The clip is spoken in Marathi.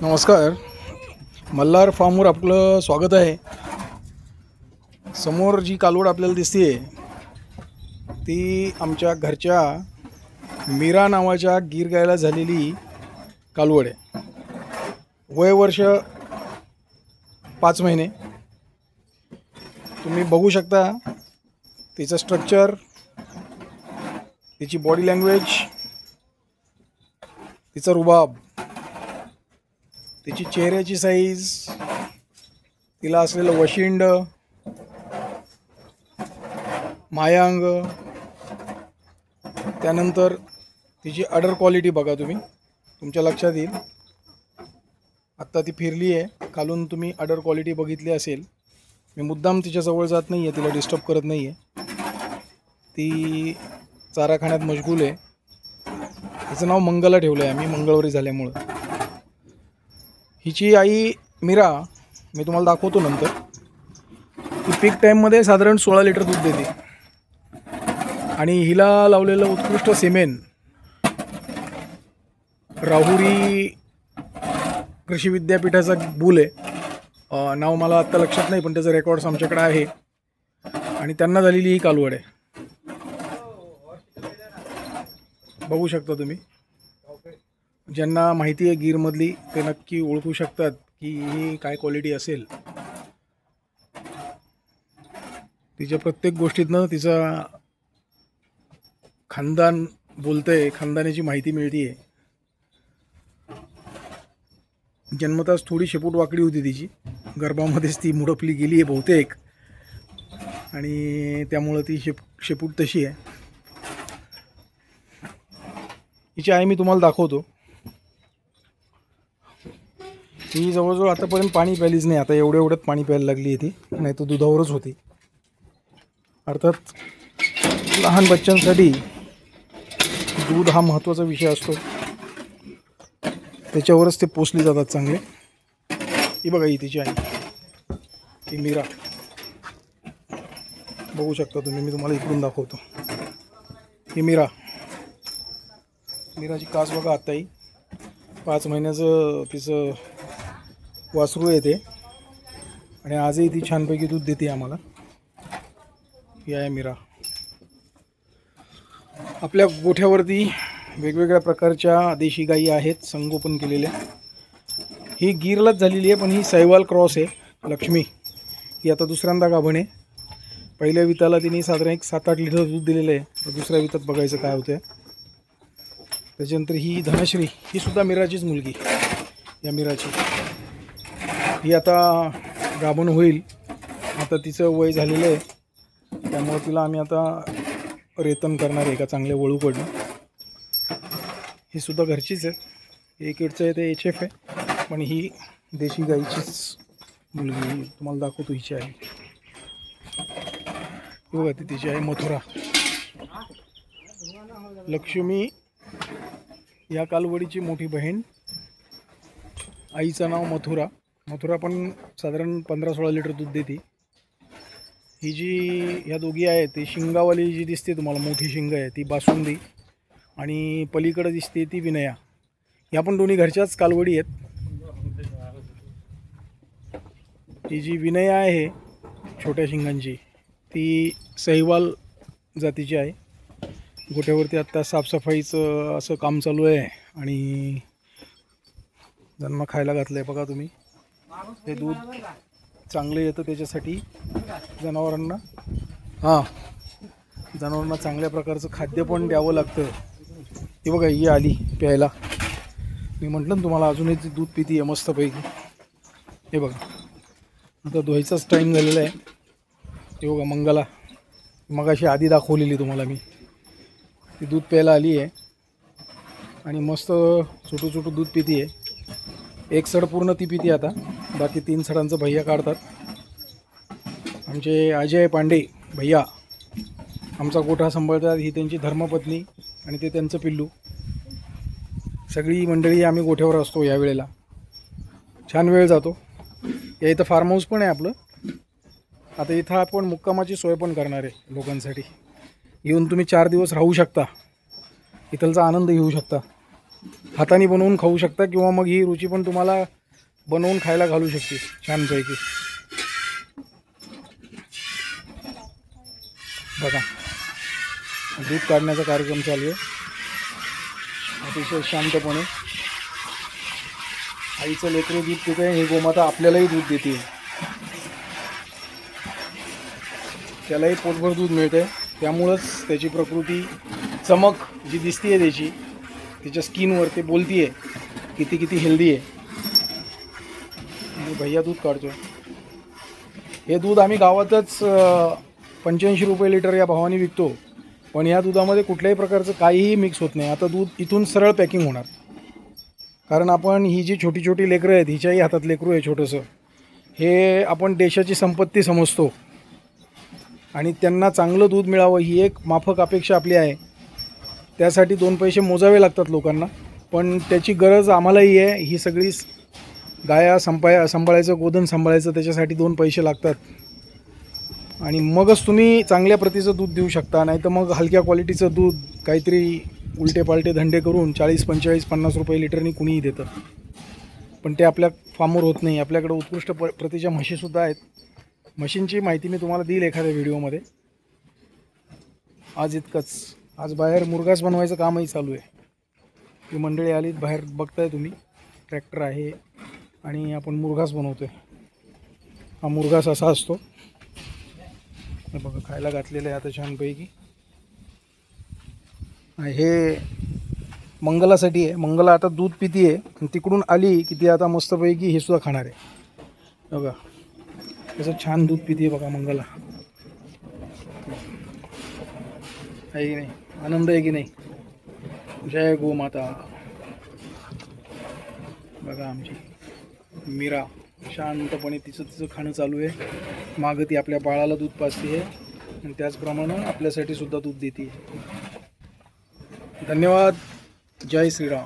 नमस्कार. मल्हार फार्मवर आपलं स्वागत आहे. समोर जी कालवड आपल्याला दिसते ती आमच्या घरच्या मीरा नावाच्या गीर गायला झालेली कालवड आहे. वय वर्ष 5 महिने. तुम्ही बघू शकता तिचं स्ट्रक्चर, तिची बॉडी लँग्वेज, तिचा रुबाब, तिची चेहऱ्याची साईज, तिला असलेलं वशिंड, मायांग, त्यानंतर तिची अडर क्वालिटी बघा तुम्ही, तुमच्या लक्षात येईल. आत्ता ती फिरली आहे, खालून तुम्ही अडर क्वालिटी बघितली असेल. मी मुद्दाम तिच्याजवळ जात नाही आहे, तिला डिस्टर्ब करत नाही आहे. ती चारा खाण्यात मशगूल आहे. तिचं नाव मंगला ठेवलं आहे आम्ही, मंगळवारी झाल्यामुळं. हिची आई मीरा मी तुम्हाला दाखवतो नंतर. ती पीक टाईममध्ये साधारण 16 लिटर दूध देते. आणि हिला लावलेलं उत्कृष्ट सिमेन राहुरी कृषी विद्यापीठाचा बूल आहे. नाव मला आत्ता लक्षात नाही, पण त्याचं रेकॉर्ड्स आमच्याकडे आहे. आणि त्यांना झालेली ही कालवड आहे. बघू शकता तुम्ही. ज्यांना माहिती आहे गीरमधली ते नक्की ओळखू शकतात की ही काय क्वालिटी असेल. तिच्या प्रत्येक गोष्टीतनं तिचा खानदान बोलतंय, खानदानाची माहिती मिळते. जन्मताच थोडी शेपूट वाकडी होती तिची, गर्भामध्येच ती मुडपली गेली आहे बहुतेक, आणि त्यामुळं ती शेपूट तशी आहे. हिची आई मी तुम्हाला दाखवतो. ही जवळजवळ आतापर्यंत पाणी प्यायलीच नाही. आता एवढ्यात पाणी प्यायला लागली आहे ती, नाही तर दुधावरच होती. अर्थात लहान बच्चांसाठी दूध हा महत्त्वाचा विषय असतो, त्याच्यावरच ते पोसले जातात चांगले. ही बघा, ही तिची आई, ही मीरा. बघू शकता तुम्ही, मी तुम्हाला इकडून दाखवतो. ही मीराची कास बघा. आत्ताही 5 महिन्याचं तिचं वासरू येते आणि आजही ती छानपैकी दूध देते आम्हाला. ही आहे मीरा. आपल्या गोठ्यावरती वेगवेगळ्या प्रकारच्या देशी गायी आहेत, संगोपन केलेल्या. ही गीरलाच झालेली आहे, पण ही सैवाल क्रॉस आहे. लक्ष्मी ही आता दुसऱ्यांदा गाभण आहे. पहिल्या विताला तिने साधारण 7-8 लिटर दूध दिलेलं आहे. तर दुसऱ्या वितात बघायचं काय होतं. त्याच्यानंतर ही धनश्री, ही सुद्धा मीराचीच मुलगी. या मीराची ही आता गाभण होईल. आता तिचं वय झालेलं आहे, त्यामुळे तिला आम्ही आता रेतन करणार आहे एका चांगल्या वळूकडनं. ही सुद्धा घरचीच आहे. एक इडचं आहे ते HF आहे, पण ही देशी गाईचीच मुलगी. तुम्हाला दाखवतो हिची आहे. बघा, ती तिची आहे मथुरा. लक्ष्मी या कालवडीची मोठी बहीण. आईचं नाव मथुरा पण साधारण 15-16 लिटर दूध देते. ही जी ह्या दोघी आहेत, ती शिंगावाली जी दिसते तुम्हाला, मोठी शिंग आहे ती बासुंदी, आणि पलीकडे दिसते ती विनया. ह्या पण दोन्ही घरच्याच कालवडी आहेत. ही जी विनया आहे छोट्या शिंगांची, ती सहीवाल जातीची आहे. गोठ्यावरती आत्ता साफसफाईचं असं काम चालू आहे आणि ज्यांना खायला घातलं आहे बघा तुम्ही. हे दूध चांगलं येतं, त्याच्यासाठी जनावरांना चांगल्या प्रकारचं खाद्य पण द्यावं लागतं. हे बघा, ही आली प्यायला. मी म्हटलं ना तुम्हाला, अजूनही ती दूध पिती आहे मस्तपैकी. हे बघा, आता धुवायचाच टाईम झालेला आहे. हे बघा मंगला, मगाशी आधी दाखवलेली तुम्हाला मी, ती दूध प्यायला आली आहे आणि मस्त छोटू दूध पिती आहे. एक सड पूर्ण ती पिती आता, बाकी 3 सडांचं भैया काढतात. आमचे अजय पांडे भैया आमचा गोठा सांभाळतात. ही त्यांची धर्मपत्नी आणि ते त्यांचं पिल्लू. सगळी मंडळी आम्ही गोठ्यावर असतो यावेळेला. छान वेळ जातो. या इथं फार्म हाऊस पण आहे आपलं. आता इथं आपण मुक्कामाची सोय पण करणार आहे लोकांसाठी. येऊन तुम्ही 4 दिवस राहू शकता, इथलचा आनंद घेऊ शकता. हाताने बनवून खाऊ शकता किंवा मग ही रुची पण तुम्हाला बनवून खायला घालू शकते छानपैकी. बघा दूध काढण्याचा कार्यक्रम चालू आहे अतिशय शांतपणे. आईचं लेकरू दूध देते, ही गोमाता आपल्यालाही दूध देते, त्यालाही पोटभर दूध मिळते. त्यामुळंच त्याची प्रकृती चमक जी दिसते आहे त्याची तिच्या स्किनवर ते बोलती आहे किती हेल्दी आहे. आणि भैया दूध काढतो. हे दूध आम्ही गावातच 85 रुपये लिटर या भावाने विकतो, पण या दुधामध्ये कुठल्याही प्रकारचं काहीही मिक्स होत नाही. आता दूध इथून सरळ पॅकिंग होणार, कारण आपण ही जी छोटी छोटी लेकरं आहेत हिच्याही हातात लेकरू आहे छोटंसं, हे आपण देशाची संपत्ती समजतो आणि त्यांना चांगलं दूध मिळावं ही एक माफक अपेक्षा आपली आहे. त्यासाठी 2 पैसे मोजावे लागतात लोकांना, पण त्याची गरज आम्हालाही आहे. ही सगळी गाया सांभाळायचं, गोधन सांभाळायचं, त्याच्यासाठी 2 पैसे लागतात आणि मगच तुम्ही चांगल्या प्रतीचं दूध देऊ शकता. नाही तर मग हलक्या क्वालिटीचं दूध काहीतरी उलटे पालटे धंदे करून 40, 45, 50 रुपये लिटरनी कुणीही देतं, पण ते आपल्या फार्मवर होत नाही. आपल्याकडे उत्कृष्ट प्रतीच्या म्हशीसुद्धा आहेत. म्हशींची माहिती मी तुम्हाला देईल एखाद्या व्हिडिओमध्ये. आज इतकंच. आज बाहेर मुरघास बनवायचं कामही चालू आहे. ही मंडळी आलीत बाहेर, बघताय तुम्ही, ट्रॅक्टर आहे आणि आपण मुरघास बनवतो आहे. हा मुरघास असा असतो, हे बघा खायला घातलेलं आहे आता छानपैकी. हे मंगलासाठी आहे. मंगला आता दूध पिती आहे आणि तिकडून आली की ती आता मस्तपैकी हे सुद्धा खाणार आहे. बघा कसं छान दूध पिती आहे बघा मंगला. आहे की नाही, आनंद आहे की नाही. जय गोमाता. बघा आमची मीरा शांतपणे तिचं खाणं चालू आहे. मागं ती आपल्या बाळाला दूध पाजते आहे आणि त्याचप्रमाणे आपल्यासाठी सुद्धा दूध देते. धन्यवाद. जय श्रीराम.